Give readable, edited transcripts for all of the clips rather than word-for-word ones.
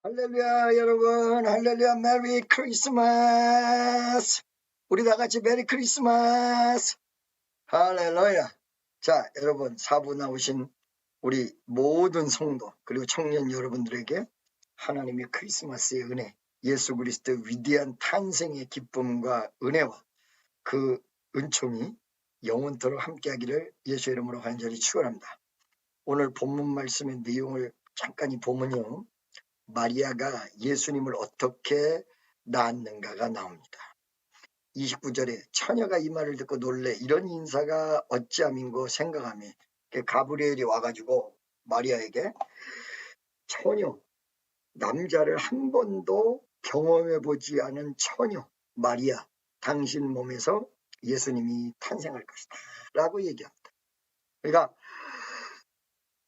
할렐루야, 여러분. 할렐루야, 메리 크리스마스. 우리 다 같이 메리 크리스마스. 할렐루야. 자, 여러분, 4부 나오신 우리 모든 성도 그리고 청년 여러분들에게 하나님의 크리스마스의 은혜, 예수 그리스도의 위대한 탄생의 기쁨과 은혜와 그 은총이 영원토록 함께하기를 예수의 이름으로 간절히 축원합니다. 오늘 본문 말씀의 내용을 잠깐 보면요, 마리아가 예수님을 어떻게 낳았는가가 나옵니다. 29절에 처녀가 이 말을 듣고 놀래 이런 인사가 어찌함인고 생각하며 가브리엘이 와가지고 마리아에게 처녀, 남자를 한 번도 경험해보지 않은 처녀 마리아, 당신 몸에서 예수님이 탄생할 것이다 라고 얘기합니다. 그러니까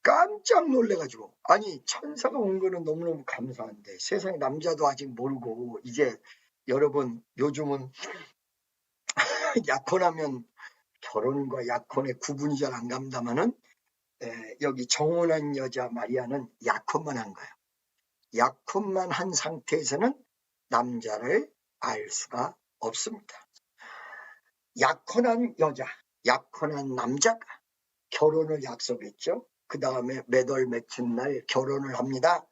깜짝 놀래가지고, 아니 천사가 온 거는 너무너무 감사한데 세상에 남자도 아직 모르고, 이제 여러분 요즘은 약혼하면 결혼과 약혼의 구분이 잘 안 간다마는 여기 정혼한 여자 마리아는 약혼만 한 거예요. 약혼만 한 상태에서는 남자를 알 수가 없습니다. 약혼한 여자, 약혼한 남자가 결혼을 약속했죠. 그 다음에 몇 월 며칠 날 결혼을 합니다.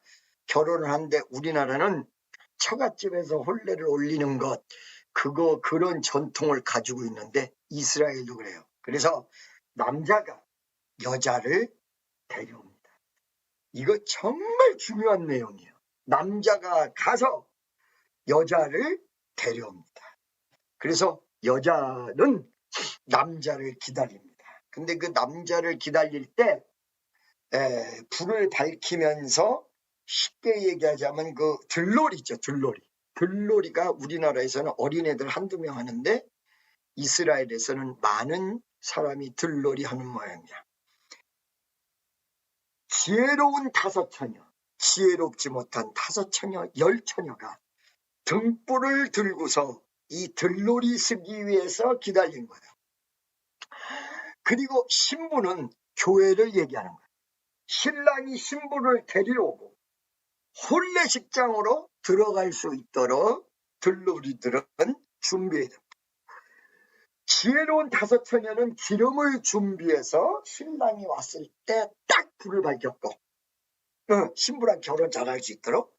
결혼을 하는데 우리나라는 처갓집에서 혼례를 올리는 것, 그런 전통을 가지고 있는데 이스라엘도 그래요. 그래서 남자가 여자를 데려옵니다. 이거 정말 중요한 내용이에요. 남자가 가서 여자를 데려옵니다. 그래서 여자는 남자를 기다립니다. 근데 그 남자를 기다릴 때 불을 밝히면서 쉽게 얘기하자면 그 들놀이 있죠. 들놀이가 우리나라에서는 어린애들 한두 명 하는데 이스라엘에서는 많은 사람이 들놀이 하는 모양이야. 지혜로운 5처녀, 지혜롭지 못한 5처녀, 10처녀가 등불을 들고서 이 들놀이 쓰기 위해서 기다린 거예요. 그리고 신부는 교회를 얘기하는 거예요. 신랑이 신부를 데리러 오고 혼례식장으로 들어갈 수 있도록 들놀이들은 준비해야 됩니다. 지혜로운 5처녀는 기름을 준비해서 신랑이 왔을 때 딱 불을 밝혔고 신부랑 결혼 잘할 수 있도록,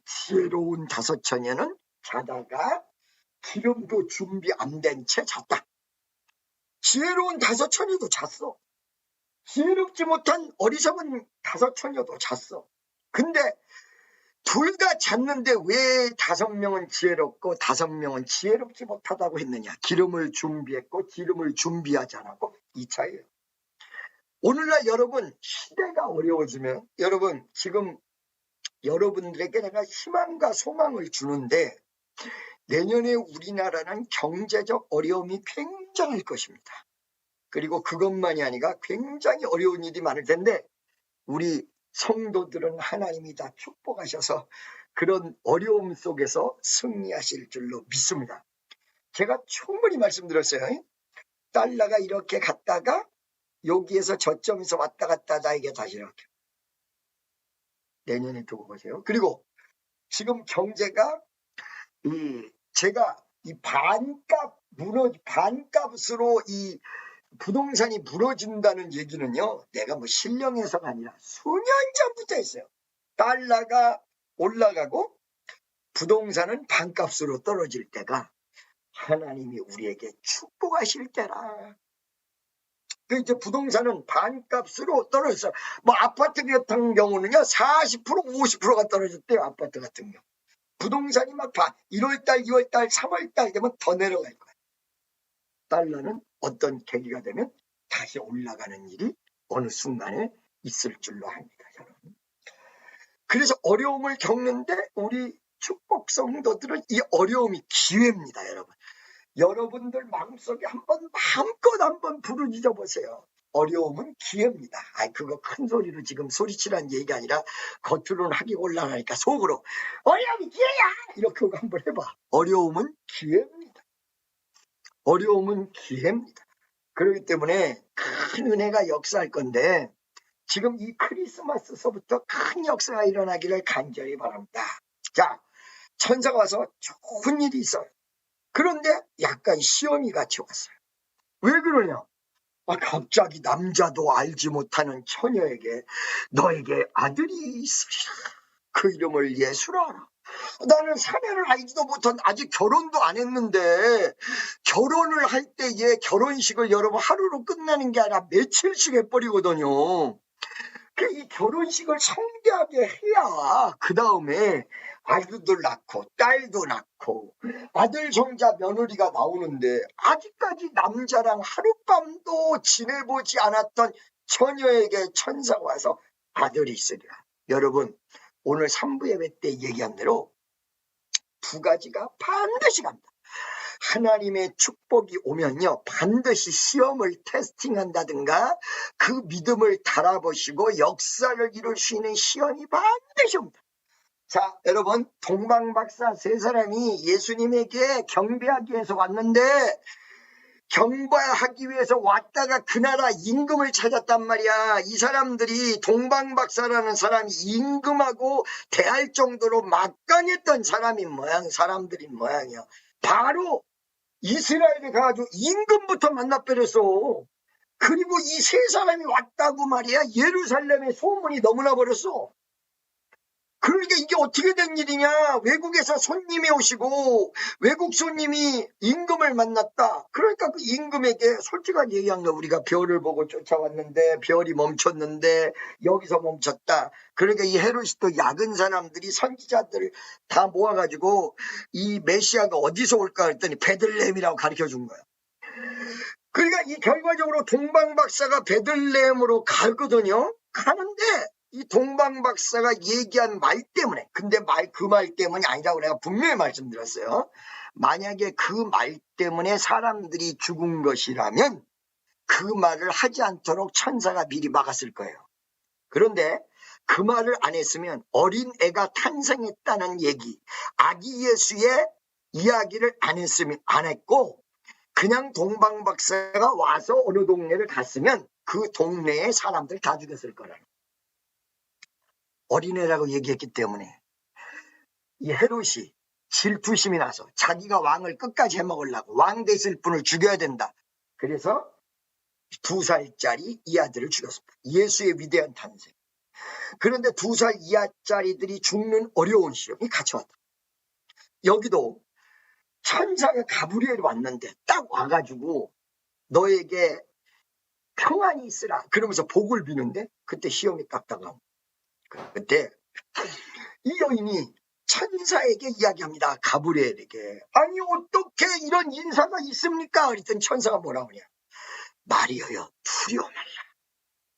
지혜로운 5처녀는 자다가 기름도 준비 안 된 채 잤다. 지혜로운 5처녀도 잤어. 지혜롭지 못한 어리석은 5처녀도 잤어. 근데 둘 다 잤는데 왜 5명은 지혜롭고 5명은 지혜롭지 못하다고 했느냐? 기름을 준비했고 기름을 준비하지 않았고, 이 차이예요. 오늘날 여러분 시대가 어려워지면, 여러분 지금 여러분들에게 내가 희망과 소망을 주는데, 내년에 우리나라는 경제적 어려움이 굉장할 것입니다. 그리고 그것만이 아니라 굉장히 어려운 일이 많을 텐데 우리 성도들은 하나님이 다 축복하셔서 그런 어려움 속에서 승리하실 줄로 믿습니다. 제가 충분히 말씀드렸어요. 달러가 이렇게 갔다가 여기에서 저점에서 왔다 갔다 하다 이게 다시 이렇게. 내년에 두고 보세요. 그리고 지금 경제가 제가 이 반값으로 이 부동산이 무너진다는 얘기는요, 내가 뭐 신령해서가 아니라 수년 전부터 했어요. 달러가 올라가고 부동산은 반값으로 떨어질 때가 하나님이 우리에게 축복하실 때라. 그 이제 부동산은 반값으로 떨어졌어요. 뭐 아파트 같은 경우는요 40% 50%가 떨어졌대요. 아파트 같은 경우. 부동산이 막 1월달 2월달 3월달 되면 더 내려갈 거예요. 달러는 어떤 계기가 되면 다시 올라가는 일이 어느 순간에 있을 줄로 압니다, 여러분. 그래서 어려움을 겪는데 우리 축복 성도들은 이 어려움이 기회입니다, 여러분. 여러분들 마음속에 마음껏 한번 부르짖어 보세요. 어려움은 기회입니다. 그거 큰 소리로 지금 소리치라는 얘기가 아니라 겉으로는 하기 곤란하니까 속으로 어려움이 기회야! 이렇게 한번 해봐. 어려움은 기회입니다. 어려움은 기회입니다. 그렇기 때문에 큰 은혜가 역사할 건데 지금 이 크리스마스서부터 큰 역사가 일어나기를 간절히 바랍니다. 자, 천사가 와서 좋은 일이 있어요. 그런데 약간 시험이 같이 왔어요. 왜 그러냐? 갑자기 남자도 알지 못하는 처녀에게 너에게 아들이 있으리라. 그 이름을 예수라. 나는 사내를 알지도 못한, 아직 결혼도 안 했는데 결혼을 할 때에 결혼식을 여러분 하루로 끝나는 게 아니라 며칠씩 해버리거든요. 이 결혼식을 성대하게 해야 그 다음에 아들도 낳고 딸도 낳고 아들 손자 며느리가 나오는데, 아직까지 남자랑 하룻밤도 지내보지 않았던 처녀에게 천사가 와서 아들이 있으리라. 여러분, 오늘 3부 예배 때 얘기한 대로 두 가지가 반드시 갑니다. 하나님의 축복이 오면요, 반드시 시험을 테스팅한다든가 그 믿음을 달아보시고 역사를 이룰 수 있는 시험이 반드시 옵니다. 자, 여러분, 동방박사 세 사람이 예수님에게 경배하기 위해서 왔는데, 경배하기 위해서 왔다가 그 나라 임금을 찾았단 말이야. 이 사람들이, 동방박사라는 사람이 임금하고 대할 정도로 막강했던 사람들인 모양이야. 바로 이스라엘에 가가지고 임금부터 만나버렸어. 그리고 이 세 사람이 왔다고 말이야. 예루살렘에 소문이 너무나 버렸어. 그러니까 이게 어떻게 된 일이냐? 외국에서 손님이 오시고 외국 손님이 임금을 만났다. 그러니까 그 임금에게 솔직하게 얘기한 거, 우리가 별을 보고 쫓아왔는데 별이 멈췄는데 여기서 멈췄다. 그러니까 이 헤롯도 야근 사람들이 선지자들을 다 모아가지고 이 메시아가 어디서 올까 했더니 베들레헴이라고 가르쳐 준 거야. 그러니까 이 결과적으로 동방박사가 베들레헴으로 가거든요. 가는데 이 동방박사가 얘기한 말 때문에, 근데 그 말 때문이 아니라고 내가 분명히 말씀드렸어요. 만약에 그 말 때문에 사람들이 죽은 것이라면 그 말을 하지 않도록 천사가 미리 막았을 거예요. 그런데 그 말을 안 했으면 어린 애가 탄생했다는 얘기, 아기 예수의 이야기를 안 했고 그냥 동방박사가 와서 어느 동네를 갔으면 그 동네에 사람들 다 죽였을 거라는, 어린애라고 얘기했기 때문에 이 헤롯이 질투심이 나서 자기가 왕을 끝까지 해먹으려고 왕 되실 분을 죽여야 된다. 그래서 2살짜리 이 아들을 죽였습니다. 예수의 위대한 탄생. 그런데 2살 이하짜리들이 죽는 어려운 시험이 같이 왔다. 여기도 천사가 가브리엘이 왔는데 딱 와가지고 너에게 평안이 있으라 그러면서 복을 비는데, 그때 시험이 딱 다가옵니다. 그때 이 여인이 천사에게 이야기합니다. 가브리엘에게. 아니 어떻게 이런 인사가 있습니까? 그랬더니 천사가 뭐라고 하냐. 마리아여 두려워 말라.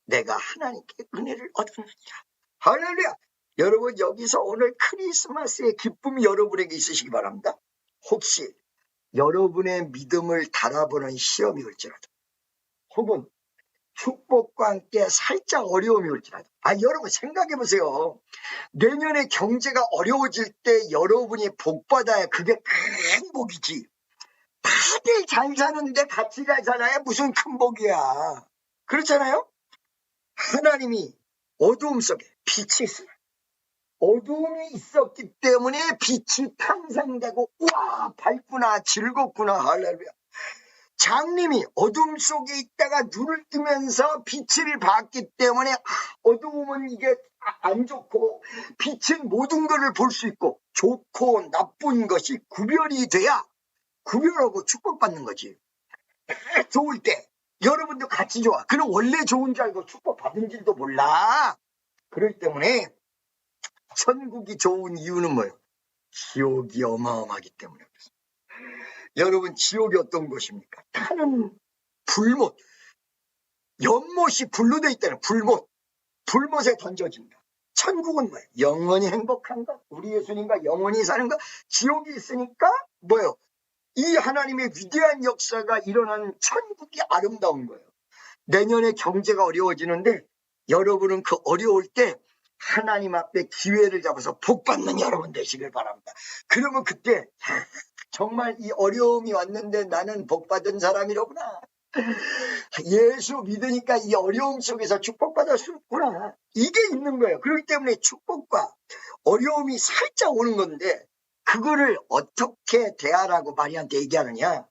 내가 하나님께 은혜를 얻었느니라. 할렐루야. 여러분, 여기서 오늘 크리스마스의 기쁨이 여러분에게 있으시기 바랍니다. 혹시 여러분의 믿음을 달아보는 시험이 올지라도, 혹은 축복과 함께 살짝 어려움이 올지라도, 여러분 생각해 보세요. 내년에 경제가 어려워질 때 여러분이 복 받아야 그게 큰 복이지. 다들 잘 사는데 같이 잘 살아야 무슨 큰 복이야. 그렇잖아요? 하나님이 어두움 속에 빛이 있으나, 어두움이 있었기 때문에 빛이 탄생되고, 우와 밝구나 즐겁구나. 할렐루야. 장님이 어둠 속에 있다가 눈을 뜨면서 빛을 봤기 때문에 어두움은 이게 안 좋고, 빛은 모든 것을 볼 수 있고 좋고 나쁜 것이 구별이 돼야 구별하고 축복받는 거지. 좋을 때 여러분도 같이 좋아. 그럼 원래 좋은 줄 알고 축복받은 줄도 몰라. 그렇기 때문에 천국이 좋은 이유는 뭐예요? 지옥이 어마어마하기 때문에 그렇습니다. 여러분, 지옥이 어떤 곳입니까? 타는 불못, 연못이 불로 돼 있다는 불못에 던져진다. 천국은 뭐예요? 영원히 행복한 것, 우리 예수님과 영원히 사는 것. 지옥이 있으니까 뭐예요? 이 하나님의 위대한 역사가 일어나는 천국이 아름다운 거예요. 내년에 경제가 어려워지는데 여러분은 그 어려울 때 하나님 앞에 기회를 잡아서 복받는 여러분 되시길 바랍니다. 그러면 그때 정말 이 어려움이 왔는데 나는 복받은 사람이로구나. 예수 믿으니까 이 어려움 속에서 축복받을 수 있구나. 이게 있는 거예요. 그렇기 때문에 축복과 어려움이 살짝 오는 건데 그거를 어떻게 대하라고 마리아한테 얘기하느냐.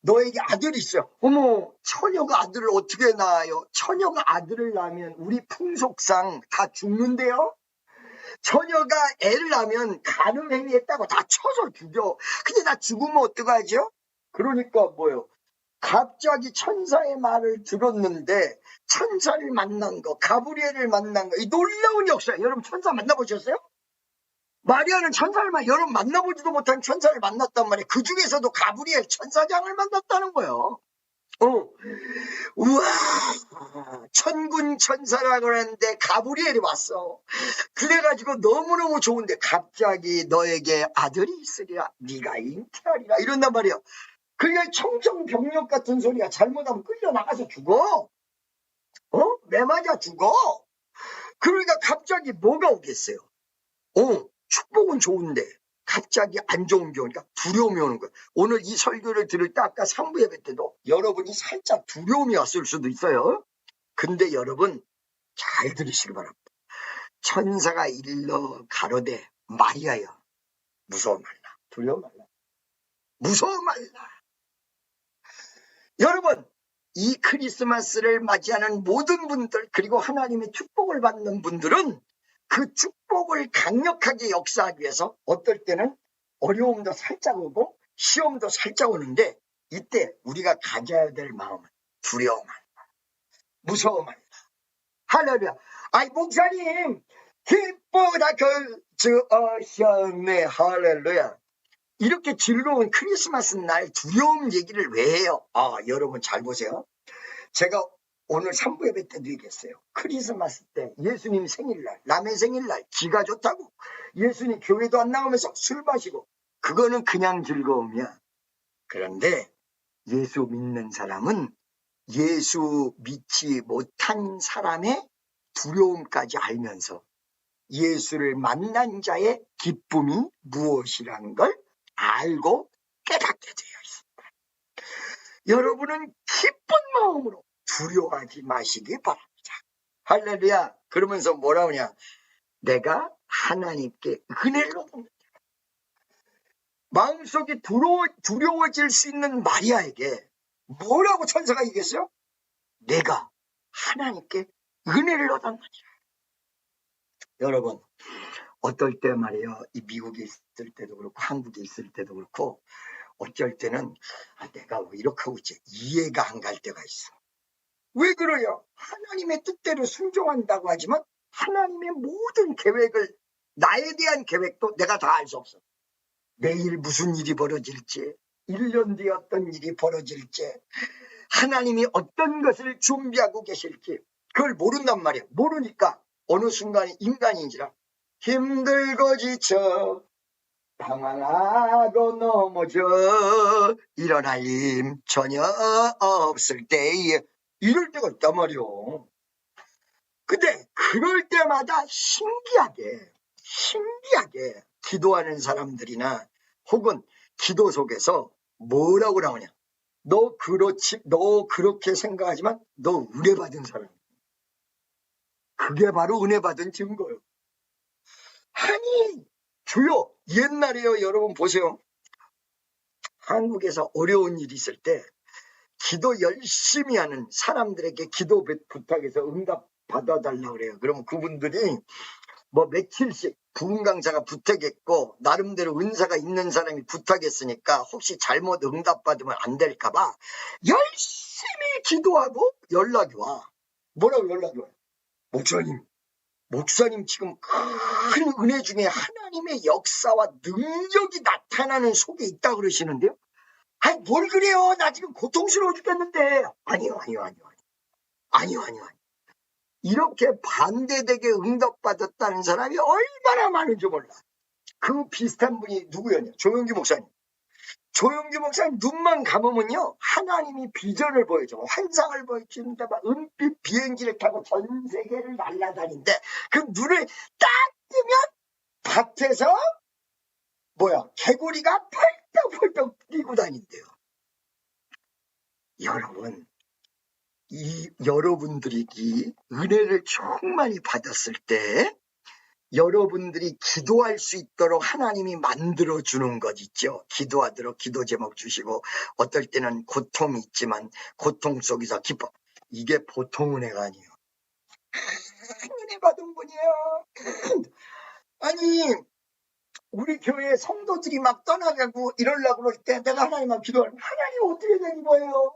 너에게 아들이 있어요. 어머, 처녀가 아들을 어떻게 낳아요? 처녀가 아들을 낳으면 우리 풍속상 다 죽는데요? 처녀가 애를 낳으면 간음행위했다고 다 쳐서 죽여. 근데 나 죽으면 어떡하죠? 그러니까 뭐요? 갑자기 천사의 말을 들었는데 천사를 만난 거, 가브리엘을 만난 거, 이 놀라운 역사. 여러분 천사 만나보셨어요? 마리아는 천사를 여러분 만나보지도 못한 천사를 만났단 말이에요. 그 중에서도 가브리엘 천사장을 만났다는 거예요. 우와, 천군 천사라고 했는데 가브리엘이 왔어. 그래가지고 너무너무 좋은데 갑자기 너에게 아들이 있으리라, 네가 잉태하리라 이런단 말이야. 그게 청정병력 같은 소리야. 잘못하면 끌려나가서 죽어. 매 맞아 죽어. 그러니까 갑자기 뭐가 오겠어요? 축복은 좋은데 갑자기 안 좋은 게 오니까 두려움이 오는 거예요. 오늘 이 설교를 들을 때 아까 3부 예배 때도 여러분이 살짝 두려움이 왔을 수도 있어요. 근데 여러분 잘 들으시기 바랍니다. 천사가 일러 가로되 마리아여 무서워 말라. 두려워 말라. 무서워 말라. 여러분 이 크리스마스를 맞이하는 모든 분들 그리고 하나님의 축복을 받는 분들은 그 축복을 강력하게 역사하기 위해서 어떨 때는 어려움도 살짝 오고 시험도 살짝 오는데 이때 우리가 가져야 될 마음은 두려움 말라. 무서워 말라. 할렐루야. 아이 목사님 기쁘다 그주셨네. 할렐루야. 이렇게 즐거운 크리스마스 날 두려움 얘기를 왜 해요? 여러분 잘 보세요. 제가 오늘 3부 예배 때도 얘기했어요. 크리스마스 때 예수님 생일날, 남의 생일날 기가 좋다고 예수님 교회도 안 나오면서 술 마시고 그거는 그냥 즐거움이야. 그런데 예수 믿는 사람은 예수 믿지 못한 사람의 두려움까지 알면서 예수를 만난 자의 기쁨이 무엇이라는 걸 알고 깨닫게 되어 있습니다. 여러분은 기쁜 마음으로 두려워하지 마시기 바랍니다. 할렐루야. 그러면서 뭐라 하냐? 내가 하나님께 은혜를 얻는다. 마음속에 두려워질 수 있는 마리아에게 뭐라고 천사가 얘기했어요? 내가 하나님께 은혜를 얻었느니라. 여러분 어떨 때 말이에요. 이 미국에 있을 때도 그렇고 한국에 있을 때도 그렇고 어쩔 때는 내가 왜 이렇게 하고 있지? 이해가 안 갈 때가 있어. 왜 그래요? 하나님의 뜻대로 순종한다고 하지만 하나님의 모든 계획을 나에 대한 계획도 내가 다 알 수 없어. 내일 무슨 일이 벌어질지 1년 뒤에 어떤 일이 벌어질지 하나님이 어떤 것을 준비하고 계실지 그걸 모른단 말이야. 모르니까 어느 순간에 인간인지라 힘들고 지쳐 방황하고 넘어져 일어날 힘 전혀 없을 때에 이럴 때가 있단 말이요. 근데 그럴 때마다 신기하게 기도하는 사람들이나 혹은 기도 속에서 뭐라고 나오냐. 너 그렇게 생각하지만 너 은혜 받은 사람. 그게 바로 은혜 받은 증거예요. 아니 주요 옛날에요. 여러분 보세요. 한국에서 어려운 일이 있을 때 기도 열심히 하는 사람들에게 기도 부탁해서 응답 받아달라고 그래요. 그러면 그분들이 뭐 며칠씩 부흥 강사가 부탁했고 나름대로 은사가 있는 사람이 부탁했으니까 혹시 잘못 응답받으면 안 될까봐 열심히 기도하고 연락이 와. 뭐라고 연락이 와요? 목사님 지금 큰 은혜 중에 하나님의 역사와 능력이 나타나는 속에 있다고 그러시는데요. 아니 뭘 그래요? 나 지금 고통스러워 죽겠는데. 아니요. 이렇게 반대되게 응답받았다는 사람이 얼마나 많은지 몰라. 그 비슷한 분이 누구였냐? 조용기 목사님. 조용기 목사님 눈만 감으면요 하나님이 비전을 보여줘. 환상을 보여주는데 막 은빛 비행기를 타고 전 세계를 날아다니는데 그 눈을 딱 뜨면 밭에서 개구리가 펄떡펄떡 뛰고 다닌대요. 여러분, 여러분들이 이 은혜를 충만히 받았을 때 여러분들이 기도할 수 있도록 하나님이 만들어주는 것 있죠. 기도하도록 기도 제목 주시고, 어떨 때는 고통이 있지만 고통 속에서 기뻐. 이게 보통 은혜가 아니에요. 은혜 받은 분이에요. 아니, 우리 교회 성도들이 막 떠나가고 이러려고 그럴 때 내가 하나님 앞에 기도하면 하나님 어떻게 된 거예요?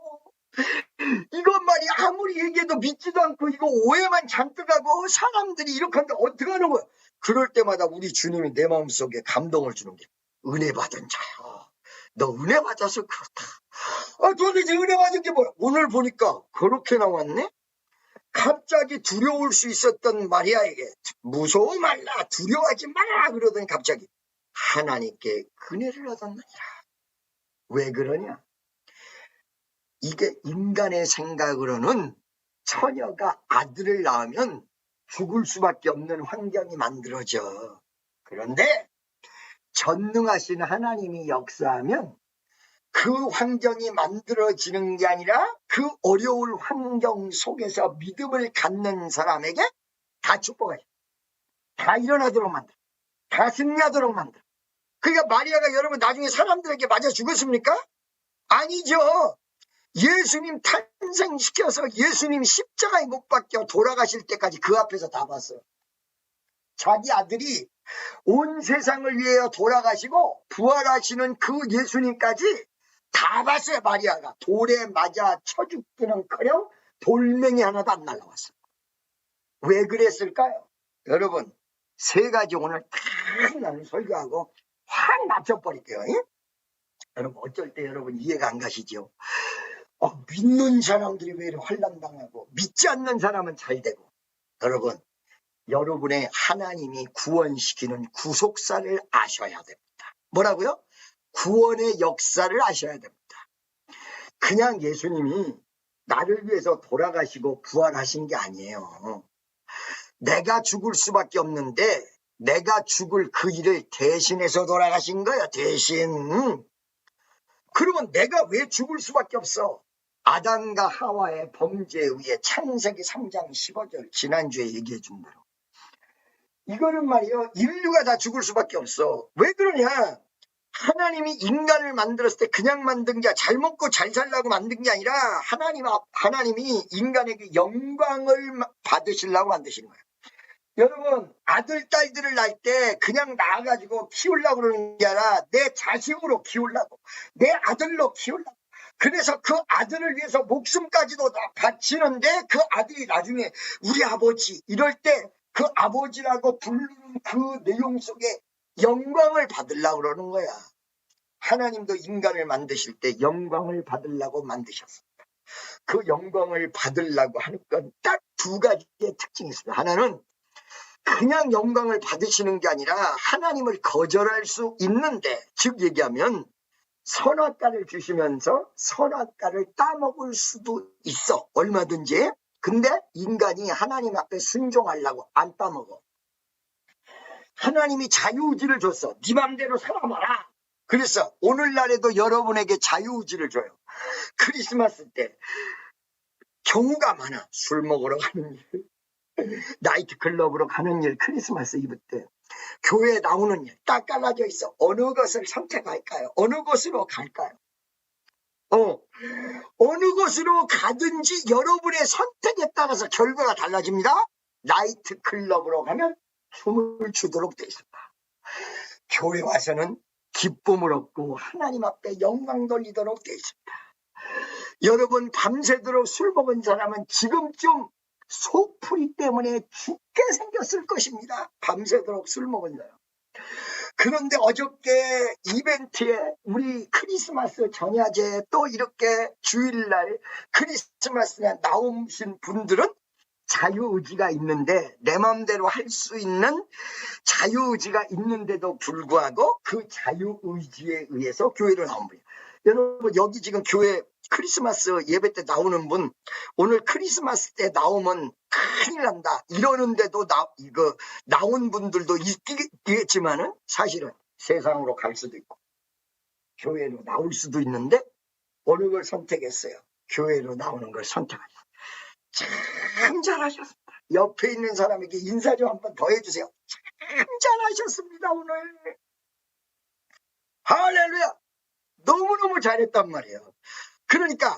이건 말이 아무리 얘기해도 믿지도 않고 이거 오해만 잔뜩 하고 사람들이 이렇게 하는데 어떻게 하는 거야? 그럴 때마다 우리 주님이 내 마음속에 감동을 주는 게 은혜 받은 자야. 너 은혜 받아서 그렇다. 도대체 은혜 받은 게 뭐야? 오늘 보니까 그렇게 나왔네? 갑자기 두려울 수 있었던 마리아에게 무서워 말라, 두려워하지 말라 그러더니 갑자기 하나님께 은혜를 얻었느니라. 왜 그러냐? 이게 인간의 생각으로는 처녀가 아들을 낳으면 죽을 수밖에 없는 환경이 만들어져. 그런데 전능하신 하나님이 역사하면 그 환경이 만들어지는 게 아니라 그 어려울 환경 속에서 믿음을 갖는 사람에게 다 축복해. 다 일어나도록 만들어. 다 승리하도록 만들어. 그러니까 마리아가 여러분 나중에 사람들에게 맞아 죽었습니까? 아니죠. 예수님 탄생시켜서 예수님 십자가에 못 박혀 돌아가실 때까지 그 앞에서 다 봤어요. 자기 아들이 온 세상을 위하여 돌아가시고 부활하시는 그 예수님까지 다 봤어요. 마리아가 돌에 맞아 쳐 죽기는커녕 돌멩이 하나도 안 날라왔어요. 왜 그랬을까요? 여러분, 세 가지 오늘 다 나는 설교하고 확 맞춰버릴게요. 여러분, 어쩔 때 여러분 이해가 안 가시죠? 믿는 사람들이 왜 이렇게 환난당하고 믿지 않는 사람은 잘 되고. 여러분, 여러분의 하나님이 구원시키는 구속사를 아셔야 됩니다. 뭐라고요? 구원의 역사를 아셔야 됩니다. 그냥 예수님이 나를 위해서 돌아가시고 부활하신 게 아니에요. 내가 죽을 수밖에 없는데 내가 죽을 그 일을 대신해서 돌아가신 거야. 대신. 그러면 내가 왜 죽을 수밖에 없어? 아담과 하와의 범죄에 의해 창세기 3장 15절 지난주에 얘기해 준 대로 이거는 말이요, 인류가 다 죽을 수밖에 없어. 왜 그러냐? 하나님이 인간을 만들었을 때 그냥 만든 게 잘 먹고 잘 살라고 만든 게 아니라 하나님이 인간에게 영광을 받으시려고 만드신 거예요. 여러분, 아들 딸들을 낳을 때 그냥 낳아가지고 키우려고 그러는 게 아니라 내 자식으로 키우려고, 내 아들로 키우려고. 그래서 그 아들을 위해서 목숨까지도 다 바치는데 그 아들이 나중에 우리 아버지 이럴 때 그 아버지라고 부르는 그 내용 속에 영광을 받으려고 그러는 거야. 하나님도 인간을 만드실 때 영광을 받으려고 만드셨습니다. 그 영광을 받으려고 하는 건 딱 두 가지의 특징이 있습니다. 하나는 그냥 영광을 받으시는 게 아니라 하나님을 거절할 수 있는데, 즉 얘기하면 선악과를 주시면서 선악과를 따먹을 수도 있어. 얼마든지. 근데 인간이 하나님 앞에 순종하려고 안 따먹어. 하나님이 자유의지를 줬어. 네 맘대로 살아봐라. 그래서 오늘날에도 여러분에게 자유의지를 줘요. 크리스마스 때 경우가 많아. 술 먹으러 가는 일, 나이트클럽으로 가는 일, 크리스마스 이브 때 교회에 나오는 일 딱 깔라져 있어. 어느 것을 선택할까요? 어느 곳으로 갈까요? 어느 곳으로 가든지 여러분의 선택에 따라서 결과가 달라집니다. 나이트클럽으로 가면 춤을 추도록 돼 있습니다. 교회 와서는 기쁨을 얻고 하나님 앞에 영광 돌리도록 돼 있습니다. 여러분, 밤새도록 술 먹은 사람은 지금쯤 속풀이 때문에 죽게 생겼을 것입니다. 밤새도록 술 먹은 사람. 그런데 어저께 이벤트에 우리 크리스마스 전야제에 또 이렇게 주일날 크리스마스에 나오신 분들은 자유의지가 있는데, 내 마음대로 할 수 있는 자유의지가 있는데도 불구하고 그 자유의지에 의해서 교회를 나온 분이에요. 여러분, 여기 지금 교회 크리스마스 예배 때 나오는 분, 오늘 크리스마스 때 나오면 큰일 난다 이러는데도 나온 분들도 있겠지만은 사실은 세상으로 갈 수도 있고 교회로 나올 수도 있는데 어느 걸 선택했어요? 교회로 나오는 걸 선택하셨어요. 참 잘하셨습니다. 옆에 있는 사람에게 인사 좀 한번 더 해주세요. 참 잘하셨습니다, 오늘. 할렐루야. 너무너무 잘했단 말이에요. 그러니까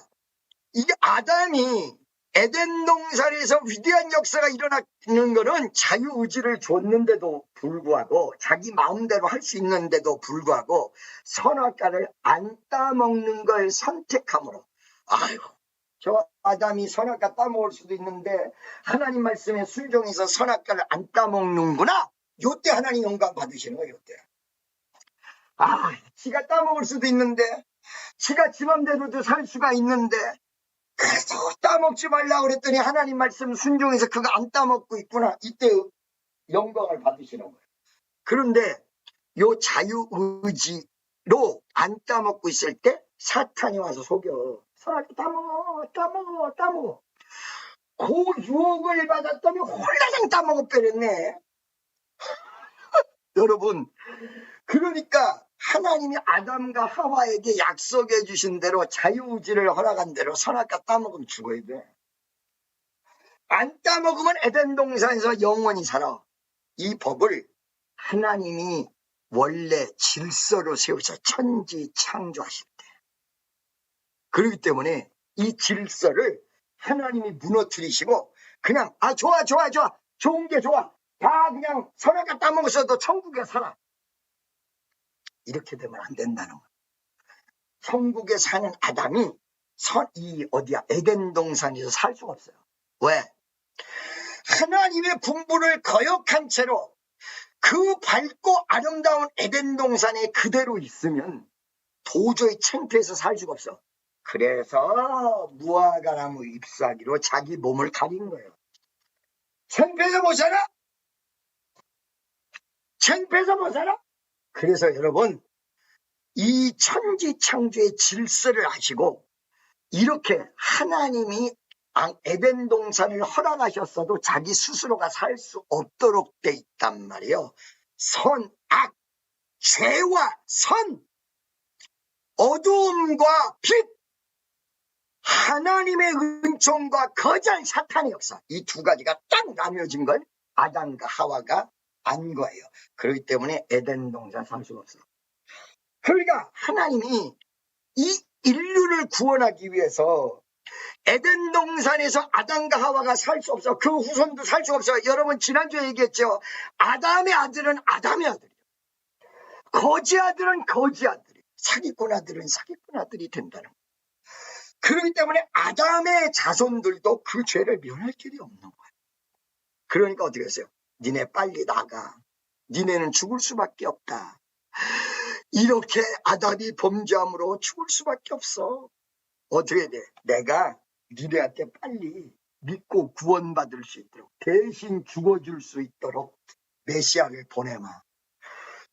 이게 아담이 에덴 동산에서 위대한 역사가 일어나는 거는 자유의지를 줬는데도 불구하고, 자기 마음대로 할 수 있는데도 불구하고 선악과를 안 따먹는 걸 선택함으로, 아유, 저 아담이 선악과 따먹을 수도 있는데 하나님 말씀에 순종해서 선악과를 안 따먹는구나. 요때 하나님 영광 받으시는 거예요. 요때. 지가 따먹을 수도 있는데, 지가 지 맘대로도 살 수가 있는데, 그래서 따먹지 말라고 그랬더니 하나님 말씀 순종해서 그거 안 따먹고 있구나. 이때 영광을 받으시는 거예요. 그런데 요 자유의지로 안 따먹고 있을 때 사탄이 와서 속여. 선악과 따먹어. 그 유혹을 받았더니 홀라당 따먹어 버렸네. 여러분, 그러니까 하나님이 아담과 하와에게 약속해 주신 대로 자유의지를 허락한 대로 선악과 따먹으면 죽어야 돼. 안 따먹으면 에덴 동산에서 영원히 살아. 이 법을 하나님이 원래 질서로 세우셔 천지 창조하실 때. 그렇기 때문에 이 질서를 하나님이 무너뜨리시고 그냥 좋아 좋은 게 좋아, 다 그냥 선악과 따먹었어도 천국에 살아, 이렇게 되면 안 된다는 거예요. 천국에 사는 아담이 에덴 동산에서 살 수가 없어요. 왜? 하나님의 분부를 거역한 채로 그 밝고 아름다운 에덴 동산에 그대로 있으면 도저히 창피해서 살 수가 없어. 그래서 무화과나무 잎사귀로 자기 몸을 가린 거예요. 창피해서 못 살아? 창피해서 못 살아? 그래서 여러분, 이 천지창조의 질서를 아시고 이렇게 하나님이 에덴 동산을 허락하셨어도 자기 스스로가 살 수 없도록 돼 있단 말이에요. 선, 악, 죄와 선, 어두움과 빛, 하나님의 은총과 거절, 사탄의 역사, 이 두 가지가 딱 나뉘어진 걸 아담과 하와가 안 거예요. 그렇기 때문에 에덴 동산 살 수가 없어. 그러니까 하나님이 이 인류를 구원하기 위해서 에덴 동산에서 아담과 하와가 살 수 없어. 그 후손도 살 수 없어. 여러분 지난주에 얘기했죠. 아담의 아들은 아담의 아들이에요. 거지 아들은 거지 아들이에요. 사기꾼 아들은 사기꾼 아들이 된다는 거예요. 그렇기 때문에 아담의 자손들도 그 죄를 면할 길이 없는 거예요. 그러니까 어떻게 했어요? 니네 빨리 나가. 니네는 죽을 수밖에 없다. 이렇게 아담이 범죄함으로 죽을 수밖에 없어. 어떻게 돼? 내가 니네한테 빨리 믿고 구원받을 수 있도록, 대신 죽어줄 수 있도록 메시아를 보내마.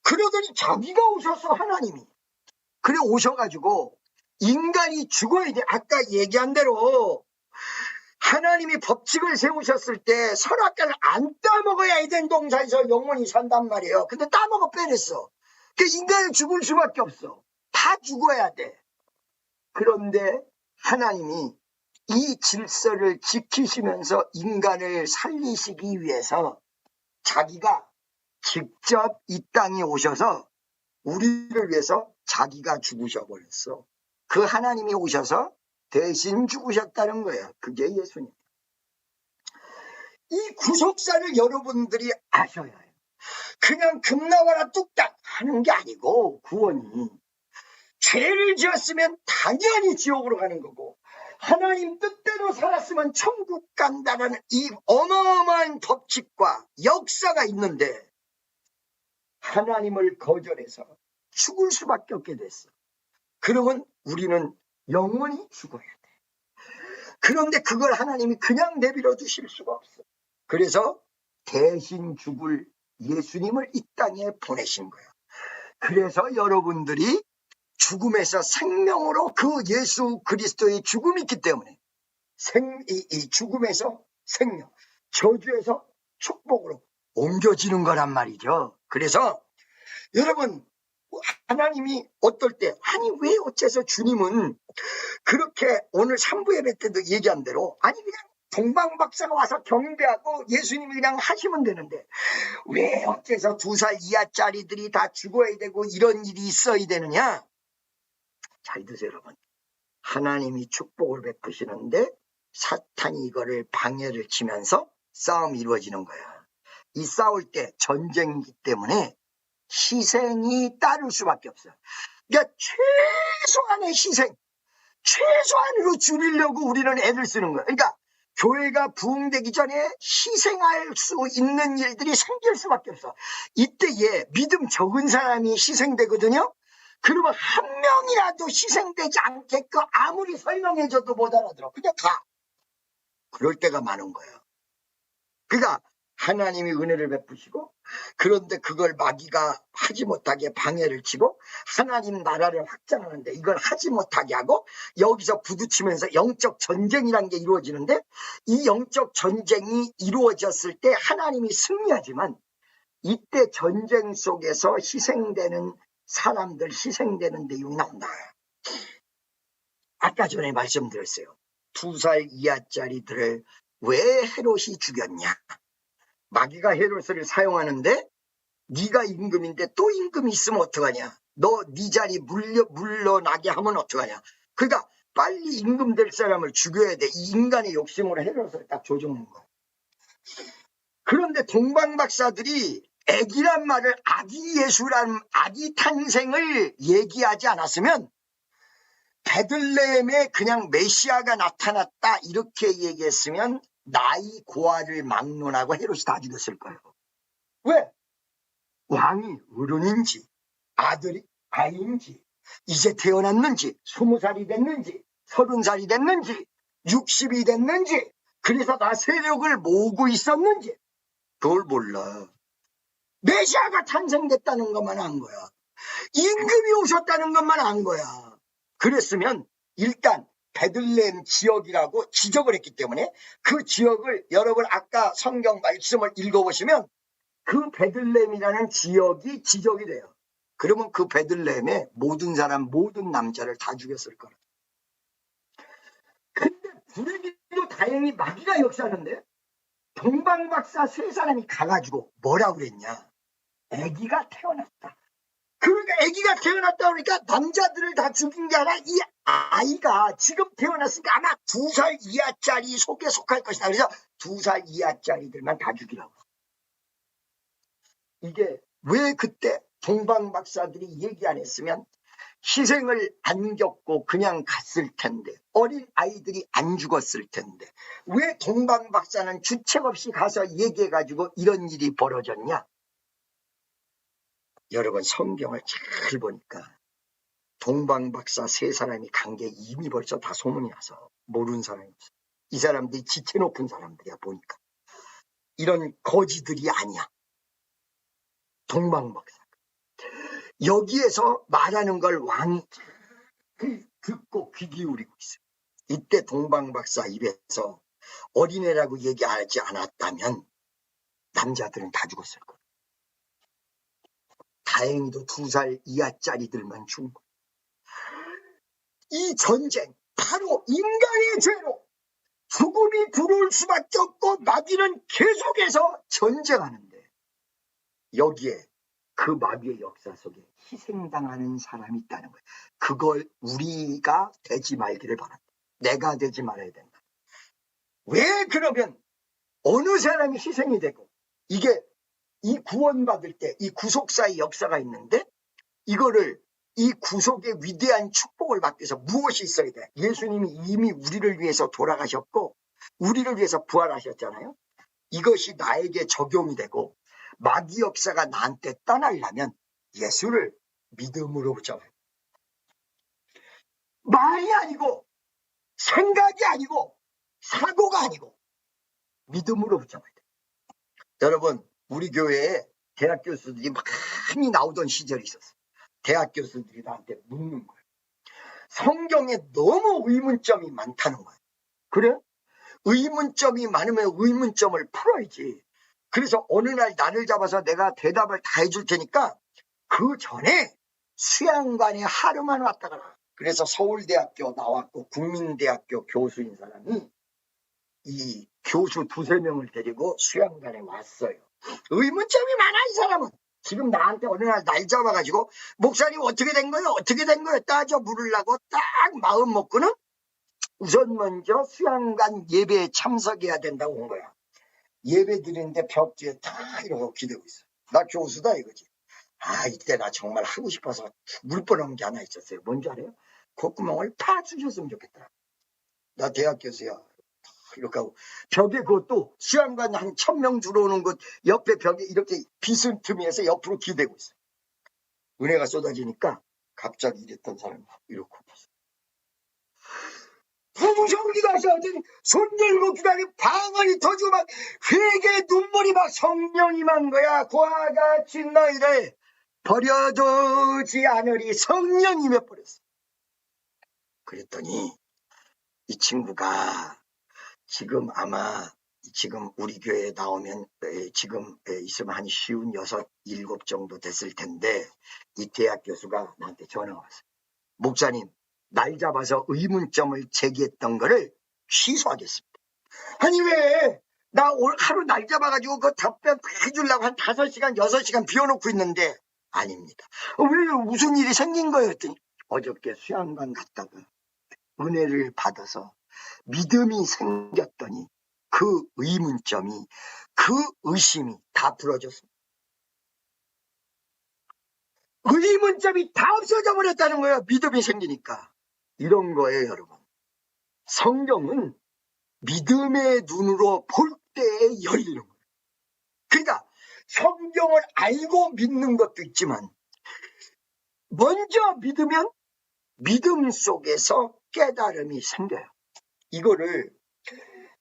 그러더니 자기가 오셔서 하나님이 그래 오셔가지고 인간이 죽어야 돼. 아까 얘기한 대로 하나님이 법칙을 세우셨을 때 선악과를 안 따먹어야 에덴 동산에서 영원히 산단 말이에요. 근데 따먹어 빼냈어. 그 인간은 죽을 수밖에 없어. 다 죽어야 돼. 그런데 하나님이 이 질서를 지키시면서 인간을 살리시기 위해서 자기가 직접 이 땅에 오셔서 우리를 위해서 자기가 죽으셔버렸어. 그 하나님이 오셔서 대신 죽으셨다는 거예요. 그게 예수님. 이 구속사를 여러분들이 아셔야 해요. 그냥 금나와라 뚝딱 하는 게 아니고, 구원이 죄를 지었으면 당연히 지옥으로 가는 거고, 하나님 뜻대로 살았으면 천국 간다는 이 어마어마한 법칙과 역사가 있는데 하나님을 거절해서 죽을 수밖에 없게 됐어. 그러면 우리는 영원히 죽어야 돼. 그런데 그걸 하나님이 그냥 내버려 두실 수가 없어. 그래서 대신 죽을 예수님을 이 땅에 보내신 거예요. 그래서 여러분들이 죽음에서 생명으로 그 예수 그리스도의 죽음이 있기 때문에 이 죽음에서 생명, 저주에서 축복으로 옮겨지는 거란 말이죠. 그래서 여러분, 하나님이 어떨 때, 아니 왜 어째서 주님은 그렇게 오늘 3부 예배 때도 얘기한 대로 아니 그냥 동방박사가 와서 경배하고 예수님이 그냥 하시면 되는데 왜 어째서 2살 이하짜리들이 다 죽어야 되고 이런 일이 있어야 되느냐? 잘 드세요 여러분. 하나님이 축복을 베푸시는데 사탄이 이거를 방해를 치면서 싸움이 이루어지는 거야. 이 싸울 때 전쟁이기 때문에 희생이 따를 수밖에 없어요. 그러니까 최소한의 희생, 최소한으로 줄이려고 우리는 애를 쓰는 거예요. 그러니까 교회가 부흥되기 전에 희생할 수 있는 일들이 생길 수밖에 없어. 이때에 믿음 적은 사람이 희생되거든요. 그러면 한 명이라도 희생되지 않게끔 아무리 설명해줘도 못 알아들어. 그냥 가. 그럴 때가 많은 거예요. 그러니까 하나님이 은혜를 베푸시고 그런데 그걸 마귀가 하지 못하게 방해를 치고 하나님 나라를 확장하는데 이걸 하지 못하게 하고 여기서 부딪히면서 영적 전쟁이라는 게 이루어지는데 이 영적 전쟁이 이루어졌을 때 하나님이 승리하지만 이때 전쟁 속에서 희생되는 사람들 희생되는 내용이 나온다. 아까 전에 말씀드렸어요. 2살 이하짜리들을 왜 헤롯이 죽였냐. 마귀가 헤롯을 사용하는데 네가 임금인데 또 임금이 있으면 어떡하냐. 너 네 자리 물러나게 하면 어떡하냐. 그러니까 빨리 임금 될 사람을 죽여야 돼. 이 인간의 욕심으로 헤롯을 딱 조종한 거야. 그런데 동방박사들이 애기란 말을 아기 예수란 아기 탄생을 얘기하지 않았으면 베들레헴에 그냥 메시아가 나타났다 이렇게 얘기했으면 나이 고아를 막론하고 헤롯이 다 죽였을 거예요. 왜? 왕이 어른인지 아들이 아이인지 이제 태어났는지 20살이 됐는지 30살이 됐는지 60이 됐는지 그래서 다 세력을 모으고 있었는지 그걸 몰라. 메시아가 탄생됐다는 것만 안 거야. 임금이 오셨다는 것만 안 거야. 그랬으면 일단 베들레헴 지역이라고 지적을 했기 때문에 그 지역을 여러분 아까 성경 말씀을 읽어보시면 그 베들레헴이라는 지역이 지적이 돼요. 그러면 그 베들레헴에 모든 사람 모든 남자를 다 죽였을 거라. 근데 불행히도 다행히 마귀가 역사하는데 동방박사 3사람이 가가지고 뭐라고 그랬냐. 아기가 태어났다. 그러니까 아기가 태어났다 그러니까 남자들을 다 죽인 게 아니라 이 아이가 지금 태어났으니까 아마 2살 이하짜리 속에 속할 것이다. 그래서 2살 이하짜리들만 다 죽이라고. 이게 왜 그때 동방박사들이 얘기 안 했으면 희생을 안 겪고 그냥 갔을 텐데 어린 아이들이 안 죽었을 텐데 왜 동방박사는 주책 없이 가서 얘기해가지고 이런 일이 벌어졌냐. 여러분 성경을 잘 보니까 동방박사 3사람이 간 게 이미 벌써 다 소문이 나서 모르는 사람이 없어. 이 사람들이 지체 높은 사람들이야. 보니까 이런 거지들이 아니야. 동방박사 여기에서 말하는 걸 왕이 듣고 귀 기울이고 있어요. 이때 동방박사 입에서 어린애라고 얘기하지 않았다면 남자들은 다 죽었을 거예요. 다행히도 2살 이하짜리들만 죽은 거예요. 이 전쟁 바로 인간의 죄로 죽음이 들어올 수밖에 없고 마귀는 계속해서 전쟁하는데 여기에 그 마귀의 역사 속에 희생당하는 사람이 있다는 거예요. 그걸 우리가 되지 말기를 바랍니다. 내가 되지 말아야 된다. 왜 그러면 어느 사람이 희생이 되고 이게 이 구원받을 때 이 구속사의 역사가 있는데 이거를 이 구속의 위대한 축복을 받기 위해서 무엇이 있어야 돼? 예수님이 이미 우리를 위해서 돌아가셨고 우리를 위해서 부활하셨잖아요. 이것이 나에게 적용이 되고 마귀 역사가 나한테 떠나려면 예수를 믿음으로 붙잡아요. 말이 아니고 생각이 아니고 사고가 아니고 믿음으로 붙잡아야 돼. 여러분 우리 교회에 대학 교수들이 많이 나오던 시절이 있었어요. 대학 교수들이 나한테 묻는 거예요. 성경에 너무 의문점이 많다는 거예요. 그래? 의문점이 많으면 의문점을 풀어야지. 그래서 어느 날 나를 잡아서 내가 대답을 다 해줄 테니까 그 전에 수양관에 하루만 왔다 가라. 그래서 서울대학교 나왔고 국민대학교 교수인 사람이 이 교수 두세 명을 데리고 수양관에 왔어요. 의문점이 많아 이 사람은. 지금 나한테 어느 날 잡아가지고 목사님 어떻게 된 거예요? 어떻게 된 거예요? 따져 물으려고 딱 마음 먹고는 우선 먼저 수양관 예배에 참석해야 된다고 온 거야. 예배 드리는데 벽 뒤에 다 이러고 기대고 있어. 나 교수다 이거지. 아 이때 나 정말 하고 싶어서 죽을 뻔한 게 하나 있었어요. 뭔지 알아요? 콧구멍을 파주셨으면 좋겠다. 나 대학 교수야. 이렇게 하고 벽에 그것도 수양관 한 1000명 들어오는 곳 옆에 벽에 이렇게 비스듬히해서 옆으로 기대고 있어. 은혜가 쏟아지니까 갑자기 이랬던 사람이 이렇게 웃었어. 부부정리가 하셔야지 손 들고 기다리고 방언이 터지고 막 회개 눈물이 막 성령이 만 거야. 그와 같이 너희를 버려두지 않으리 성령이 몇 버렸어. 그랬더니 이 친구가 지금 아마 지금 우리 교회에 나오면 지금 있으면 한 56, 7 정도 됐을 텐데 이 대학 교수가 나한테 전화 왔어요. 목사님 날 잡아서 의문점을 제기했던 거를 취소하겠습니다. 아니 왜 나 오늘 하루 날 잡아가지고 그 답변 해주려고 한 5시간 6시간 비워놓고 있는데 아닙니다. 왜 무슨 일이 생긴 거예요? 했더니 어저께 수양관 갔다가 은혜를 받아서 믿음이 생겼더니 그 의문점이 그 의심이 다 풀어졌습니다. 의문점이 다 없어져 버렸다는 거예요. 믿음이 생기니까. 이런 거예요 여러분. 성경은 믿음의 눈으로 볼 때에 열리는 거예요. 그러니까 성경을 알고 믿는 것도 있지만 먼저 믿으면 믿음 속에서 깨달음이 생겨요. 이거를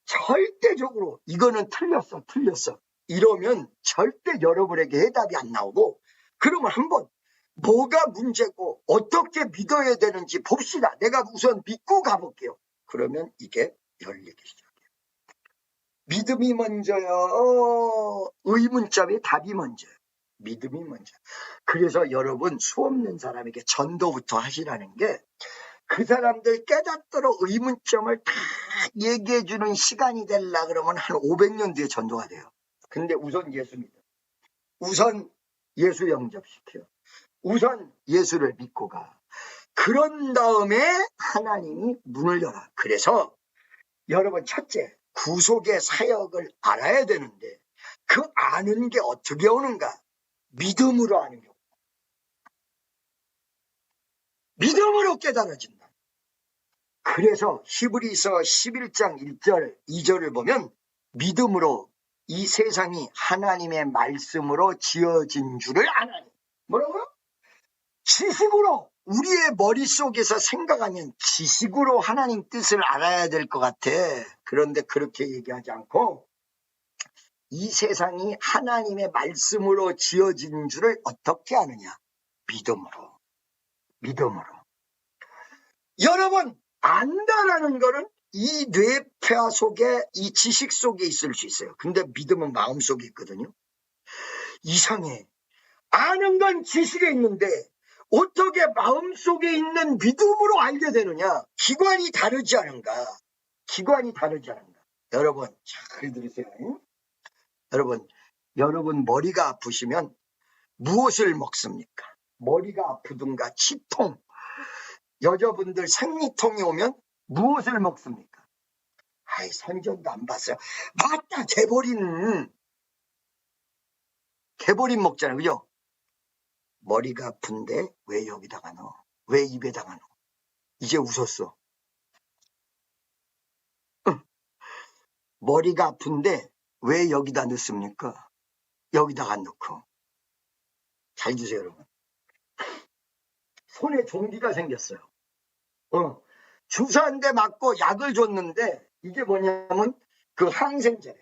절대적으로 이거는 틀렸어 이러면 절대 여러분에게 해답이 안 나오고 그러면 한번 뭐가 문제고 어떻게 믿어야 되는지 봅시다. 내가 우선 믿고 가볼게요. 그러면 이게 열리기 시작해요. 믿음이 먼저요. 의문점이 답이 먼저요. 믿음이 먼저. 그래서 여러분 수없는 사람에게 전도부터 하시라는 게 그 사람들 깨닫도록 의문점을 다 얘기해주는 시간이 되려 그러면 한 500년 뒤에 전도가 돼요. 근데 우선 예수 믿어. 우선 예수 영접시켜. 우선 예수를 믿고 가. 그런 다음에 하나님이 문을 열어. 그래서 여러분 첫째 구속의 사역을 알아야 되는데 그 아는 게 어떻게 오는가? 믿음으로 아는 게. 믿음으로 깨달아진다. 그래서 히브리서 11장 1절 2절을 보면 믿음으로 이 세상이 하나님의 말씀으로 지어진 줄을 아나니. 뭐라고요? 지식으로 우리의 머릿속에서 생각하면 지식으로 하나님 뜻을 알아야 될 것 같아. 그런데 그렇게 얘기하지 않고 이 세상이 하나님의 말씀으로 지어진 줄을 어떻게 아느냐? 믿음으로. 여러분 안다라는 거는 이 뇌파 속에 이 지식 속에 있을 수 있어요. 근데 믿음은 마음 속에 있거든요. 이상해. 아는 건 지식에 있는데 어떻게 마음 속에 있는 믿음으로 알게 되느냐? 기관이 다르지 않은가? 여러분 잘 들으세요. 여러분 머리가 아프시면 무엇을 먹습니까? 머리가 아프든가 치통, 여자분들 생리통이 오면 무엇을 먹습니까? 아이 선전도 안 봤어요. 맞다 개보린 먹잖아요. 그죠? 머리가 아픈데 왜 여기다가 넣어? 왜 입에다가 넣어? 이제 웃었어. 머리가 아픈데 왜 여기다 넣습니까? 여기다가 안 넣고. 잘 주세요 여러분. 손에 종기가 생겼어요. 주사 한 대 맞고 약을 줬는데 이게 뭐냐면 그 항생제래.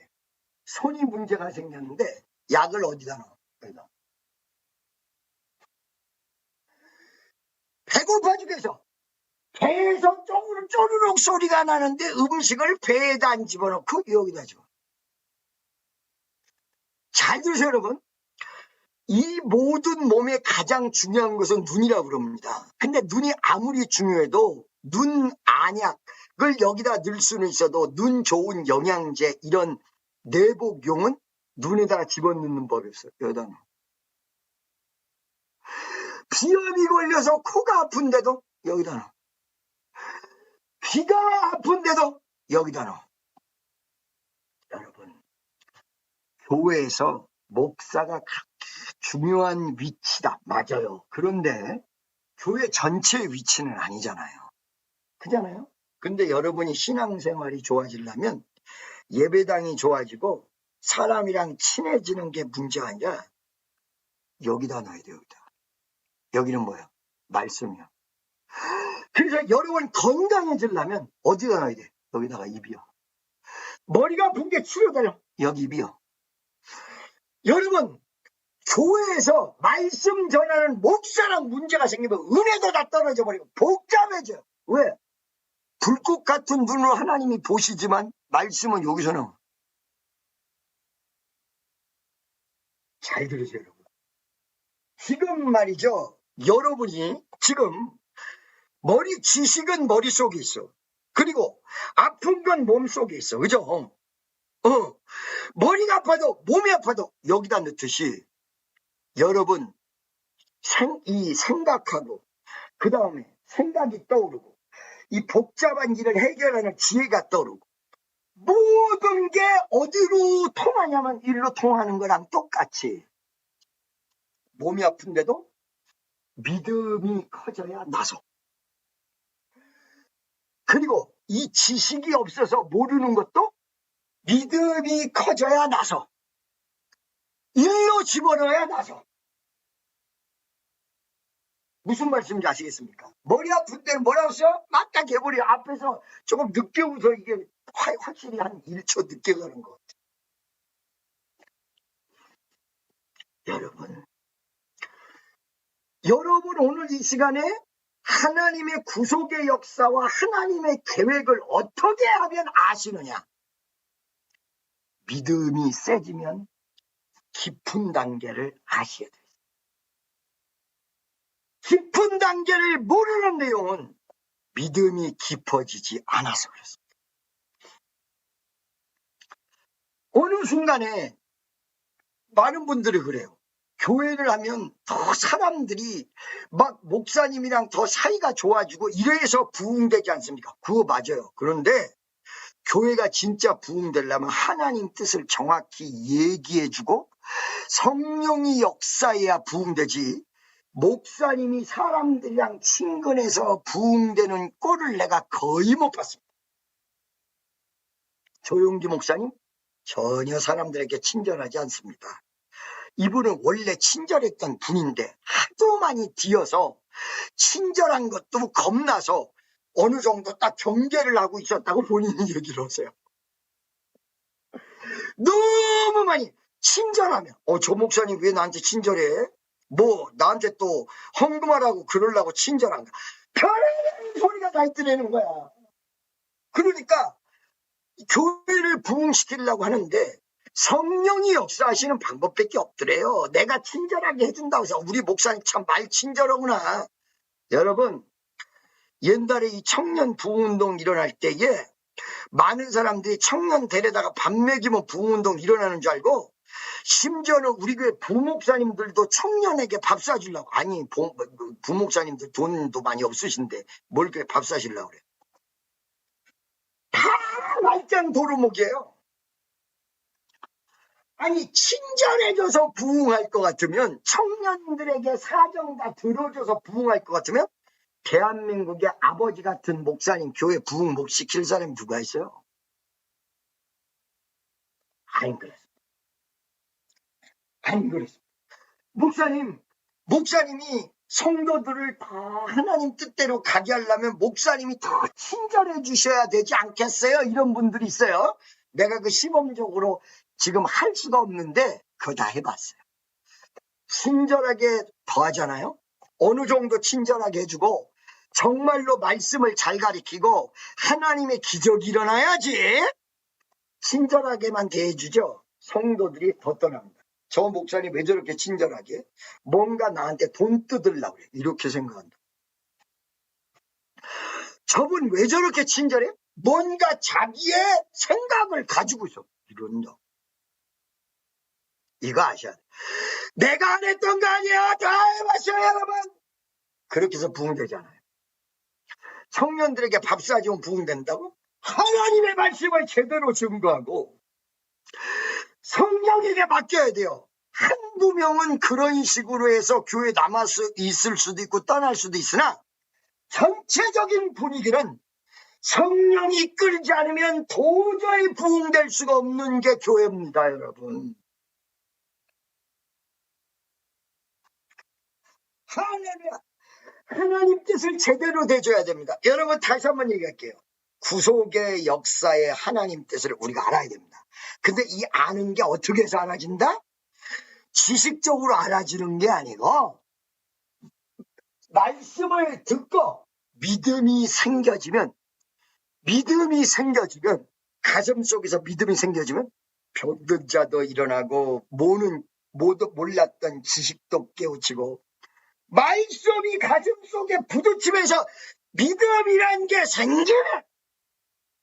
손이 문제가 생겼는데 약을 어디다 넣어? 여기다. 배고파 죽겠어. 배에서 쪼르륵 소리가 나는데 음식을 배에다 안 집어넣고 여기다 집어. 잘 드세요 여러분. 이 모든 몸에 가장 중요한 것은 눈이라고 그럽니다. 근데 눈이 아무리 중요해도 눈 안약을 여기다 넣을 수는 있어도 눈 좋은 영양제 이런 내복용은 눈에다가 집어넣는 법이 없어요. 여기다 넣어. 비염이 걸려서 코가 아픈데도 여기다 넣어. 귀가 아픈데도 여기다 넣어. 여러분, 교회에서 목사가 중요한 위치다. 맞아요. 그런데 교회 전체의 위치는 아니잖아요. 그잖아요. 근데 여러분이 신앙생활이 좋아지려면 예배당이 좋아지고 사람이랑 친해지는 게 문제가 아니라 여기다 넣어야 돼요. 여기다. 여기는 뭐예요? 말씀이요. 그래서 여러분 건강해지려면 어디다 넣어야 돼? 여기다가 입이요. 머리가 아픈 게 치료돼요. 여기 입이요. 여러분 교회에서 말씀 전하는 목사랑 문제가 생기면 은혜도 다 떨어져 버리고 복잡해져요. 왜? 불꽃 같은 눈으로 하나님이 보시지만 말씀은 여기서는 잘 들으세요. 여러분. 지금 말이죠. 여러분이 지금 지식은 머릿속에 있어. 그리고 아픈 건 몸속에 있어. 그죠? 머리가 아파도 몸이 아파도 여기다 넣듯이 여러분 이 생각하고 그 다음에 생각이 떠오르고 이 복잡한 일을 해결하는 지혜가 떠오르고 모든 게 어디로 통하냐면 일로 통하는 거랑 똑같이 몸이 아픈데도 믿음이 커져야 나서 그리고 이 지식이 없어서 모르는 것도 믿음이 커져야 나서 일로 집어넣어야 나서 무슨 말씀인지 아시겠습니까? 머리 아픈 때는 뭐라고 써? 막딱 해버려. 앞에서 조금 늦게 웃어. 이게 확실히 한 1초 늦게 가는 것 같아요. 여러분 오늘 이 시간에 하나님의 구속의 역사와 하나님의 계획을 어떻게 하면 아시느냐? 믿음이 세지면 깊은 단계를 아셔야 돼요. 깊은 단계를 모르는 내용은 믿음이 깊어지지 않아서 그렇습니다. 어느 순간에 많은 분들이 그래요. 교회를 하면 더 사람들이 막 목사님이랑 더 사이가 좋아지고 이래서 부흥되지 않습니까? 그거 맞아요. 그런데 교회가 진짜 부흥되려면 하나님 뜻을 정확히 얘기해주고 성령이 역사해야 부흥되지 목사님이 사람들이랑 친근해서 부흥되는 꼴을 내가 거의 못 봤습니다. 조용기 목사님 전혀 사람들에게 친절하지 않습니다. 이분은 원래 친절했던 분인데 하도 많이 뒤어서 친절한 것도 겁나서 어느 정도 딱 경계를 하고 있었다고 본인이 얘기를 하세요. 너무 많이 친절하면 저 목사님 왜 나한테 친절해? 뭐 나한테 또 헌금하라고 그러려고 친절한가? 별의별 소리가 다 있더라는 거야. 그러니까 교회를 부흥시키려고 하는데 성령이 역사하시는 방법밖에 없더래요. 내가 친절하게 해준다고 해서 우리 목사님 참 말 친절하구나. 여러분 옛날에 이 청년 부흥운동 일어날 때에 많은 사람들이 청년 데려다가 밥 먹이면 부흥운동 일어나는 줄 알고 심지어는 우리 교회 부목사님들도 청년에게 밥 사주려고 아니 부목사님들 돈도 많이 없으신데 뭘 그렇게 밥 사주려고 그래. 다 말짱 도루묵이에요. 아니 친절해져서 부흥할 것 같으면 청년들에게 사정 다 들어줘서 부흥할 것 같으면 대한민국의 아버지 같은 목사님 교회 부흥 못 시킬 사람이 누가 있어요? 안 그랬습니다. 안 그랬습니다. 목사님이 성도들을 다 하나님 뜻대로 가게 하려면 목사님이 더 친절해 주셔야 되지 않겠어요? 이런 분들이 있어요. 내가 그 시범적으로 지금 할 수가 없는데 그거 다 해봤어요. 친절하게 더 하잖아요. 어느 정도 친절하게 해주고 정말로 말씀을 잘 가리키고 하나님의 기적이 일어나야지 친절하게만 대해주죠. 성도들이 더 떠납니다. 저 목사님 왜 저렇게 친절하게 뭔가 나한테 돈 뜯으려고 그래. 이렇게 생각한다. 저분 왜 저렇게 친절해? 뭔가 자기의 생각을 가지고 있어. 이런다. 이거 아셔야 돼. 내가 안 했던 거 아니야. 다 해봤어요, 여러분. 그렇게 해서 부흥되잖아요. 청년들에게 밥 사주면 부흥된다고? 하나님의 말씀을 제대로 증거하고 성령에게 맡겨야 돼요. 한두 명은 그런 식으로 해서 교회에 남아서 있을 수도 있고 떠날 수도 있으나 전체적인 분위기는 성령이 이끌지 않으면 도저히 부흥될 수가 없는 게 교회입니다, 여러분. 할렐루야. 하나님 뜻을 제대로 대줘야 됩니다. 여러분 다시 한번 얘기할게요. 구속의 역사에 하나님 뜻을 우리가 알아야 됩니다. 근데 이 아는 게 어떻게 해서 알아진다? 지식적으로 알아지는 게 아니고 말씀을 듣고 믿음이 생겨지면 가슴 속에서 믿음이 생겨지면 병든 자도 일어나고 몰랐던 지식도 깨우치고 말씀이 가슴 속에 부딪히면서 믿음이란 게 생기면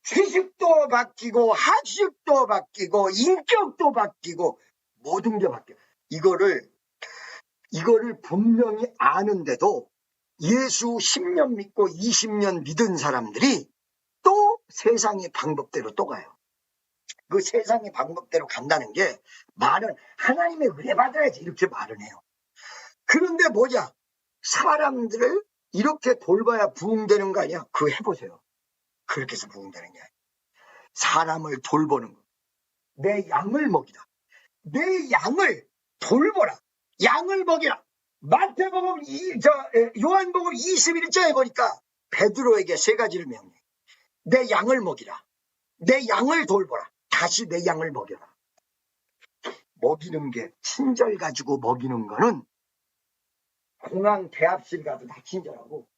지식도 바뀌고 학식도 바뀌고 인격도 바뀌고 모든 게 바뀌어. 이거를 분명히 아는데도 예수 10년 믿고 20년 믿은 사람들이 또 세상의 방법대로 또 가요. 그 세상의 방법대로 간다는 게 말은 하나님의 은혜 받아야지 이렇게 말을 해요. 그런데 뭐냐? 사람들을 이렇게 돌봐야 부흥되는 거 아니야? 그거 해보세요. 그렇게 해서 부흥되는 게 아니야. 사람을 돌보는 거. 내 양을 먹이라. 내 양을 돌보라. 양을 먹이라. 마태복음 요한복음 21장에 보니까 베드로에게 세 가지를 명해. 내 양을 먹이라. 내 양을 돌보라. 다시 내 양을 먹여라. 먹이는 게 친절 가지고 먹이는 거는 공항 대합실 가도 다 친절하고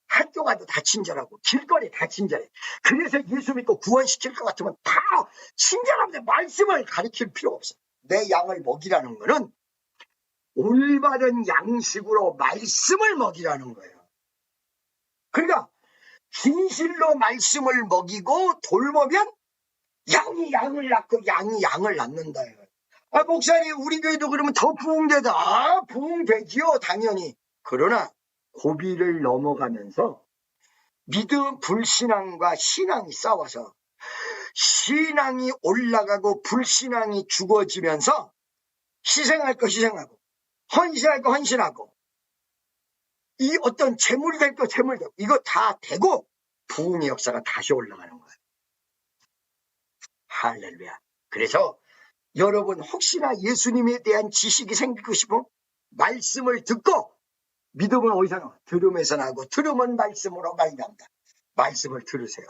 학교 가도 다 친절하고 길거리 다 친절해. 그래서 예수 믿고 구원시킬 것 같으면 다 친절한데 말씀을 가르칠 필요 없어. 내 양을 먹이라는 거는 올바른 양식으로 말씀을 먹이라는 거예요. 그러니까 진실로 말씀을 먹이고 돌보면 양이 양을 낳고 양이 양을 낳는다. 아, 목사님 우리 교회도 그러면 더 부흥되다. 아, 부흥되지요 당연히. 그러나 고비를 넘어가면서 믿음 불신앙과 신앙이 싸워서 신앙이 올라가고 불신앙이 죽어지면서 희생할 거 희생하고 헌신할 거 헌신하고 이 어떤 재물이 될 거 재물이 되고 이거 다 되고 부흥의 역사가 다시 올라가는 거예요. 할렐루야. 그래서 여러분 혹시나 예수님에 대한 지식이 생기고 싶으면 말씀을 듣고 믿음은 어디서 나와? 들음에서 나고 들음은 말씀으로 말미암다. 말씀을 들으세요.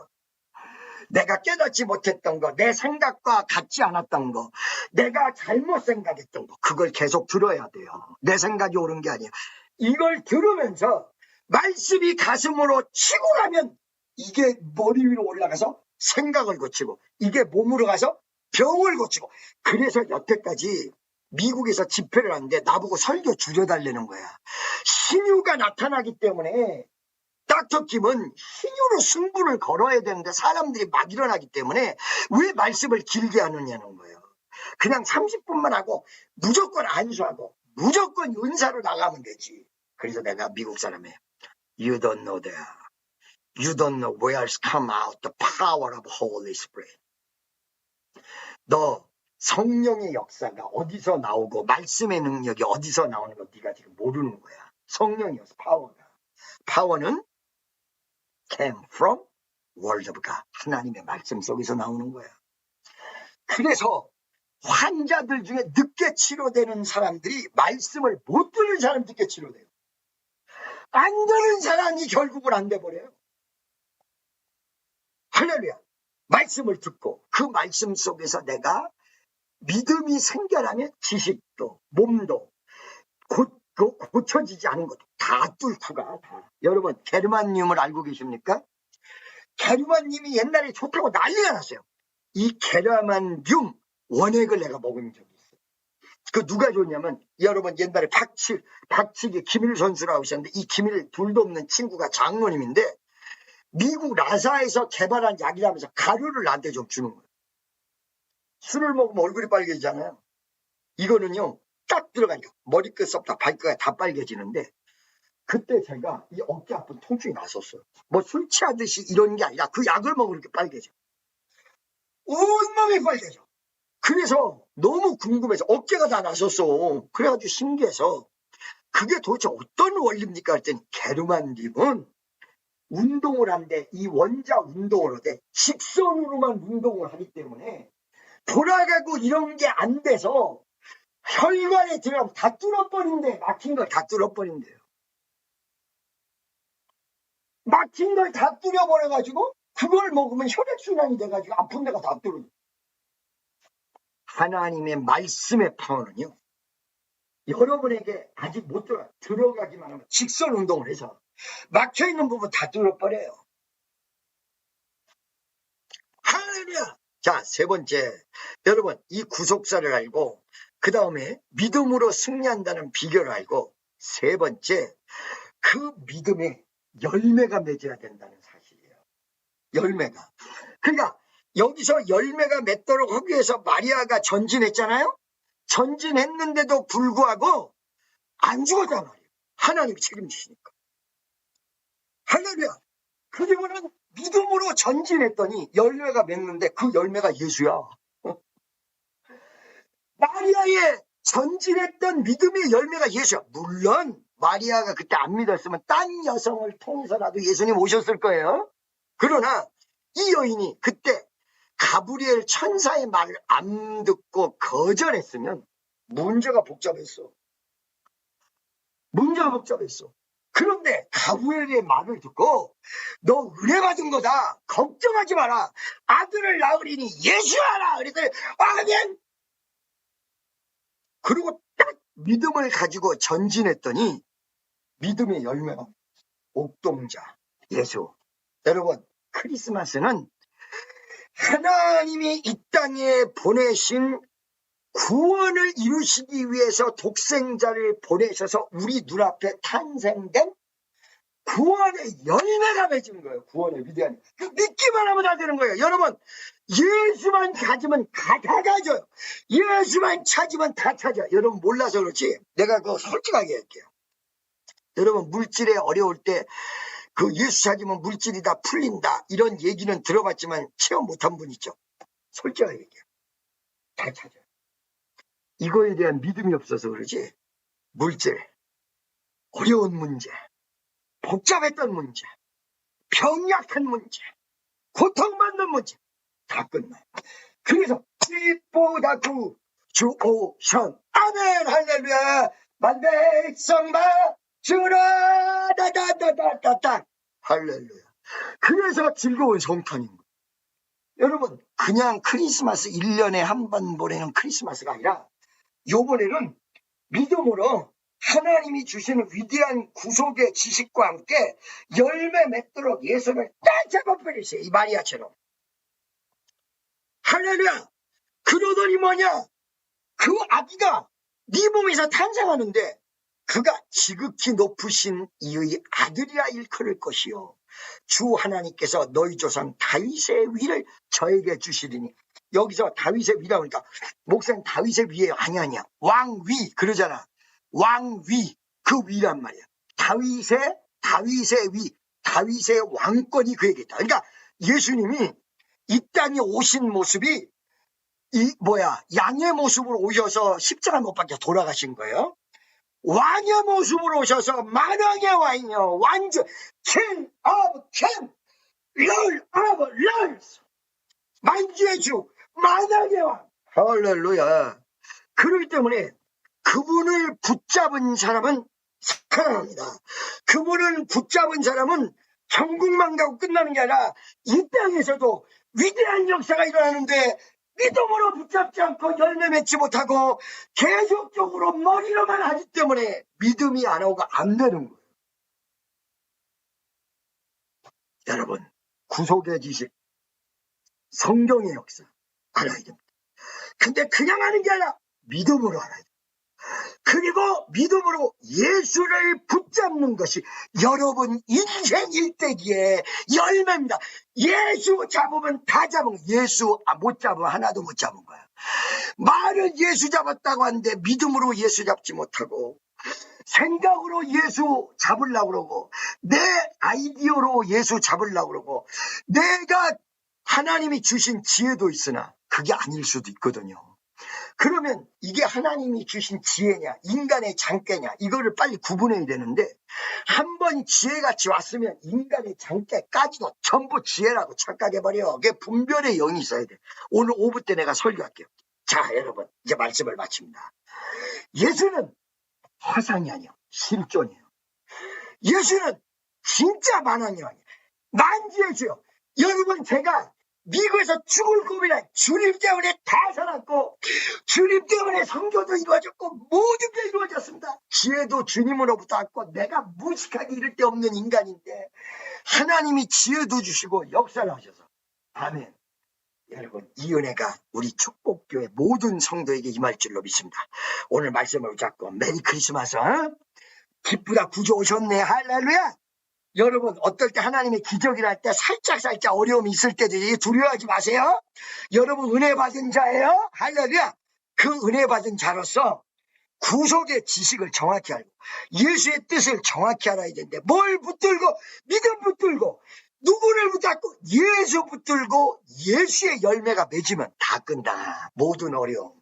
내가 깨닫지 못했던 거, 내 생각과 같지 않았던 거, 내가 잘못 생각했던 거 그걸 계속 들어야 돼요. 내 생각이 옳은 게 아니야. 이걸 들으면서 말씀이 가슴으로 치고 나면 이게 머리 위로 올라가서 생각을 고치고 이게 몸으로 가서 병을 고치고 그래서 여태까지 미국에서 집회를 하는데 나보고 설교 줄여달라는 거야. 신유가 나타나기 때문에 닥터 김은 신유로 승부를 걸어야 되는데 사람들이 막 일어나기 때문에 왜 말씀을 길게 하느냐는 거예요. 그냥 30분만 하고 무조건 안수하고 무조건 은사로 나가면 되지. 그래서 내가 미국 사람이에요. You don't know that. You don't know where's come out the power of Holy Spirit. 너 성령의 역사가 어디서 나오고 말씀의 능력이 어디서 나오는 거 네가 지금 모르는 거야. 성령이어서 파워가. 파워는 came from word of God. 하나님의 말씀 속에서 나오는 거야. 그래서 환자들 중에 늦게 치료되는 사람들이 말씀을 못 듣는 사람 늦게 치료돼요. 안 듣는 사람이 결국은 안 돼버려요. 할렐루야. 말씀을 듣고 그 말씀 속에서 내가 믿음이 생겨나면 지식도 몸도 고쳐지지 않은 것도 다 뚫고 가. 다. 여러분 게르만늄을 알고 계십니까? 게르만늄이 옛날에 좋다고 난리가 났어요. 이 게르만늄 원액을 내가 먹은 적이 있어요. 그 누가 줬냐면, 여러분 옛날에 박치기 김일 선수라고 하셨는데, 이 김일 둘도 없는 친구가 장로님인데, 미국 나사에서 개발한 약이라면서 가루를 나한테 좀 주는 거예요. 술을 먹으면 얼굴이 빨개지잖아요. 이거는요, 딱 들어가니까 머리끝부터 발끝까지 다 빨개지는데, 그때 제가 이 어깨 아픈 통증이 났었어요. 뭐 술 취하듯이 이런 게 아니라 그 약을 먹으면 이렇게 빨개져. 온몸이 빨개져. 그래서 너무 궁금해서 어깨가 다 나섰어. 그래가지고 신기해서 그게 도대체 어떤 원리입니까? 했더니 게르만님은 운동을 하는데 이 원자 운동을 하되 직선으로만 운동을 하기 때문에 돌아가고 이런 게 안 돼서 혈관에 들어가면 다 뚫어버린대. 막힌 걸 다 뚫어버린대요. 막힌 걸 다 뚫어버려가지고 그걸 먹으면 혈액순환이 돼가지고 아픈 데가 다 뚫어져. 하나님의 말씀의 파워는요, 여러분에게 아직 못 들어가기만 하면 직선 운동을 해서 막혀있는 부분 다 뚫어버려요. 할렐루야! 자, 세 번째, 여러분 이 구속사를 알고 그 다음에 믿음으로 승리한다는 비결을 알고 세 번째, 그 믿음에 열매가 맺어야 된다는 사실이에요. 열매가. 그러니까 여기서 열매가 맺도록 하기 위해서 마리아가 전진했잖아요. 전진했는데도 불구하고 안 죽었단 말이에요. 하나님이 책임지시니까. 할렐루야. 그리고는 믿음으로 전진했더니 열매가 맺는데 그 열매가 예수야. 마리아의 전진했던 믿음의 열매가 예수야. 물론 마리아가 그때 안 믿었으면 딴 여성을 통해서라도 예수님 오셨을 거예요. 그러나 이 여인이 그때 가브리엘 천사의 말을 안 듣고 거절했으면 문제가 복잡했어. 문제가 복잡했어. 그런데 가브리엘의 말을 듣고 너 은혜 받은 거다. 걱정하지 마라. 아들을 낳으리니 예수하라. 그랬더니 아멘. 그리고 딱 믿음을 가지고 전진했더니 믿음의 열매가 옥동자 예수. 여러분 크리스마스는 하나님이 이 땅에 보내신 구원을 이루시기 위해서 독생자를 보내셔서 우리 눈앞에 탄생된 구원의 열매가 맺은 거예요. 구원의 위대한. 그 믿기만 하면 다 되는 거예요. 여러분 예수만 가지면 다 가져요. 예수만 찾으면 다 찾아. 여러분 몰라서 그렇지 내가 그거 솔직하게 할게요. 여러분 물질에 어려울 때 그 예수 찾으면 물질이 다 풀린다 이런 얘기는 들어봤지만 체험 못한 분 있죠. 솔직하게 얘기해요. 다 찾아요. 이거에 대한 믿음이 없어서 그러지 물질, 어려운 문제, 복잡했던 문제, 병약한 문제, 고통받는 문제 다 끝나요. 그래서 빛보다 주 오션 아멘 할렐루야 만백성 봐 주라 다다다다다다 할렐루야. 그래서 즐거운 성탄인 거예요. 여러분 그냥 크리스마스 1년에 한 번 보내는 크리스마스가 아니라 요번에는 믿음으로 하나님이 주시는 위대한 구속의 지식과 함께 열매 맺도록 예수를 딱 잡아버리세요. 이 마리아처럼. 할렐루야. 그러더니 뭐냐 그 아기가 네 몸에서 탄생하는데 그가 지극히 높으신 이의 아들이라 일컬을 것이요 주 하나님께서 너희 조상 다윗의 위를 저에게 주시리니. 여기서 다윗의 위라고 하니까 목사님 다윗의 위에 아니야 왕위 그러잖아. 왕위 그 위란 말이야. 다윗의 위 다윗의 왕권이 그에게 있다. 그러니까 예수님이 이 땅에 오신 모습이 양의 모습으로 오셔서 십자가 못 박혀 돌아가신 거예요. 왕의 모습으로 오셔서 만왕의 왕이요 완전 king of king lord of lords 만주의 주 만왕의 왕 할렐루야. 그렇기 때문에 그분을 붙잡은 사람은 살아납니다. 그분을 붙잡은 사람은 천국만 가고 끝나는 게 아니라 이 땅에서도 위대한 역사가 일어나는데 믿음으로 붙잡지 않고 열매 맺지 못하고 계속적으로 머리로만 하기 때문에 믿음이 안 오고 안 되는 거예요. 여러분 구속의 지식 성경의 역사 알아야 됩니다. 근데 그냥 하는 게 아니라 믿음으로 알아야 돼요. 그리고 믿음으로 예수를 붙잡는 것이 여러분 인생 일대기의 열매입니다. 예수 잡으면 다 잡은 거예요. 예수 못 잡으면 하나도 못 잡은 거예요. 말은 예수 잡았다고 하는데 믿음으로 예수 잡지 못하고 생각으로 예수 잡으려고 그러고 내 아이디어로 예수 잡으려고 그러고 내가 하나님이 주신 지혜도 있으나 그게 아닐 수도 있거든요. 그러면 이게 하나님이 주신 지혜냐 인간의 장깨냐 이거를 빨리 구분해야 되는데 한번 지혜같이 왔으면 인간의 장깨까지도 전부 지혜라고 착각해버려. 그게 분별의 영이 있어야 돼. 오늘 오후 때 내가 설교할게요. 자 여러분 이제 말씀을 마칩니다. 예수는 화상이 아니에요. 실존이에요. 예수는 진짜 만왕이 아니에요. 만지의 주요. 여러분 제가 미국에서 죽을 고민해 주님 때문에 다 살았고 주님 때문에 선교도 이루어졌고 모든 게 이루어졌습니다. 지혜도 주님으로부터 왔고 내가 무식하게 이럴 데 없는 인간인데 하나님이 지혜도 주시고 역사를 하셔서 아멘. 여러분 이 은혜가 우리 축복교회 모든 성도에게 임할 줄로 믿습니다. 오늘 말씀을 잡고 메리 크리스마스. 기쁘다 구주 오셨네. 할렐루야. 여러분 어떨 때 하나님의 기적이라 할 때 살짝 어려움이 있을 때도 두려워하지 마세요. 여러분 은혜 받은 자예요. 할렐루야. 그 은혜 받은 자로서 구속의 지식을 정확히 알고 예수의 뜻을 정확히 알아야 되는데 뭘 붙들고 믿음 붙들고 누구를 붙잡고 예수 붙들고 예수의 열매가 맺으면 다 끈다. 모든 어려움.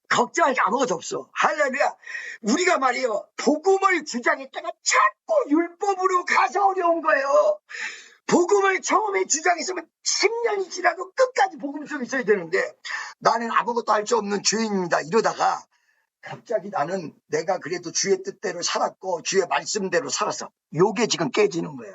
걱정할 게 아무것도 없어. 할렐루야. 우리가 말이에요. 복음을 주장했다가 자꾸 율법으로 가서 어려운 거예요. 복음을 처음에 주장했으면 10년이 지나도 끝까지 복음 속에 있어야 되는데 나는 아무것도 할 수 없는 죄인입니다. 이러다가 갑자기 나는 내가 그래도 주의 뜻대로 살았고 주의 말씀대로 살았어. 요게 지금 깨지는 거야.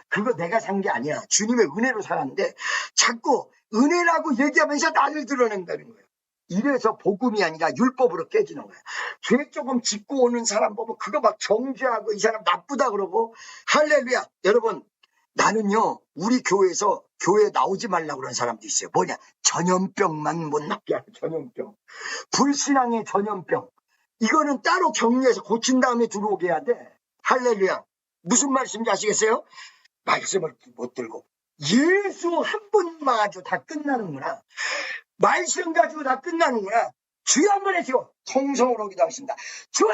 그거 내가 산 게 아니야. 주님의 은혜로 살았는데 자꾸 은혜라고 얘기하면서 나를 드러낸다는 거예요. 이래서 복음이 아니라 율법으로 깨지는 거야. 죄 조금 짓고 오는 사람 보면 그거 막 정죄하고 이 사람 나쁘다 그러고 할렐루야. 여러분 나는요 우리 교회에서 교회 나오지 말라고 그러는 사람도 있어요. 뭐냐 전염병만 못 낫게 하는 전염병. 불신앙의 전염병. 이거는 따로 격리해서 고친 다음에 들어오게 해야 돼. 할렐루야. 무슨 말씀인지 아시겠어요? 말씀을 못 들고 예수 한 분만 가지고 다 끝나는구나. 말씀 가지고 다 끝나는구나. 주여 한번 해주고 통성으로 기도하겠습니다. 주여